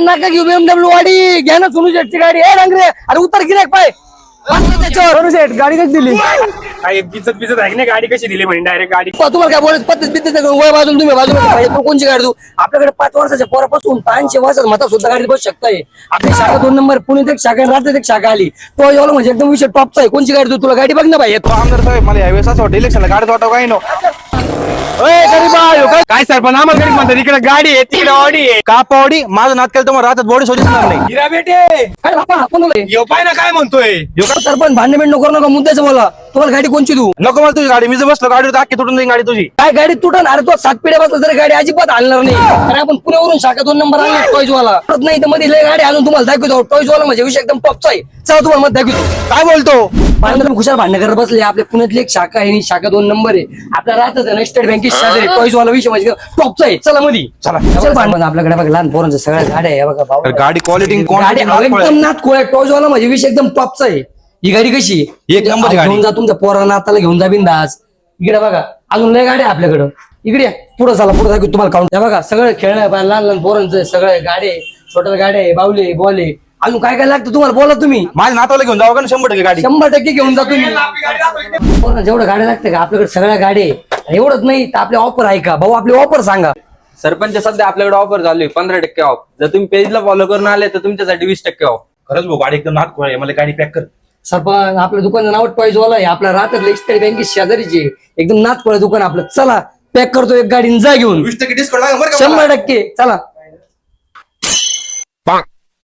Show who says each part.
Speaker 1: Tension नका घेऊ BMW वाडी घ्या ना सोनू शेटची गाडी ए डांगरे अरे उतर गिराक पाय त्याच्यावर सोनू शेट गाडी कशी दिली
Speaker 2: काय बिचत बिचत आहे ना गाडी कशी दिली म्हणजे डायरेक्ट गाडी
Speaker 1: तुम्हाला काय बोलायचं पद्धत बिद्धत वय बाजून तुम्ही बाजूला कोणची गाडी तू आपल्याकडे 5 वर्षाच्या पोरापासून 500 वर्षात मता सुद्धा गाडी बसू शकताय आपली शाखा 2 नंबर पुण्यात एक शाखा रात्रीत एक शाखा आली तो एवढं म्हणजे एकदम विषय टॉपचा आहे कोणची गाडी तू तुला गाडी बघ ना भाई
Speaker 3: तो आमदार साहेब मला यावेळेस असं वाटतं इलेक्शनला गाडीत वाटावं काही नो
Speaker 2: काय सरपंच आम्हाला गाडी म्हणतात इकडे गाडी आहे तिकडे ऑडी आहे
Speaker 3: का पावडी माझं नात केलं तुम्हाला राहतात बॉडी सोडणार नाही
Speaker 2: हिरा बेटे
Speaker 1: काय बापा आपण
Speaker 2: यो पाय ना काय म्हणतोय
Speaker 1: सरपंच भांडण बिंड करू नका मुद्द्याचं बोला तुम्हाला गाडी कोणची तू
Speaker 3: नको मला तुझी गाडी मी जर बसलो गाडीवर अख्खी तुटून जाईल गाडी तुझी
Speaker 1: काय गाडी तुटन अरे तो 7 पिढ्या बसला तरी गाडी अजिबात आणणार नाही अरे आपण पुण्यावरून शाखा 2 नंबर आणला टॉयज वाला नाही तर मध्ये लय गाडी आणून तुम्हाला दाखवतो टॉयज वाला म्हणजे विषय एकदम टॉपचा आहे चला तुम्हाला मत दाखवतो
Speaker 3: काय बोलतो
Speaker 1: भांडण खुशाल भांडण करत बसले आपल्या पुण्यातली एक शाखा आहे आणि शाखा 2 नंबर आहे आपल्या राहतात स्टेट बँकेत शेजारी टॉयज वाला विषय म्हणजे टॉपचा आहे चला मध्ये चला भांडण आपल्याकडे बघा लहान पोरांच्या सगळ्या गाड्या आहे बघा भाऊ
Speaker 3: गाडी क्वालिटी
Speaker 1: गाडी एकदम नाथ खोळ्या टॉयज वाला म्हणजे विषय एकदम टॉपचा आहे ही गाडी कशी
Speaker 3: एक नंबरची गाडी.
Speaker 1: घेऊन जा तुमच्या पोरांना आताला घेऊन जा बिंदास इकडे बघा अजून लय गाड्या आपल्याकडं इकडे पुढे चला पुढे दाखवू तुम्हाला काउंट बघा सगळं खेळणं लहान लहान पोरांचं सगळं गाड्या छोट्या गाड्या आहे बावले बॉले अजून काय काय लागतं तुम्हाला बोला तुम्ही
Speaker 3: माझ्या नातवाला घेऊन जावं का 100% गाडी
Speaker 1: 100% घेऊन जा तुम्ही पोरांना जेवढं गाड्या लागतं का आपल्याकडे सगळ्या गाड्या आहे एवढंच नाही तर आपले ऑफर आहे का भाऊ आपली ऑफर सांगा
Speaker 4: सरपंच सध्या आपल्याकडे ऑफर चालू आहे 15% ऑफ जर तुम्ही पेजला फॉलो करून आले तर तुमच्यासाठी 20% ऑफ
Speaker 3: खरंच भाऊ गाडी एकदम नात खोळ मला गाडी पॅक कर
Speaker 1: सरपंच आपल्या दुकानचं नाव टॉयज वाला आहे आपल्या राहतात स्टेट बँकेत शेजारीचे एकदम नाथ दुकान आपलं चला पॅक करतो एक गाडी जा घेऊन
Speaker 3: 20% डिस्काउंट लागेल बरं का मला?
Speaker 1: 100% चला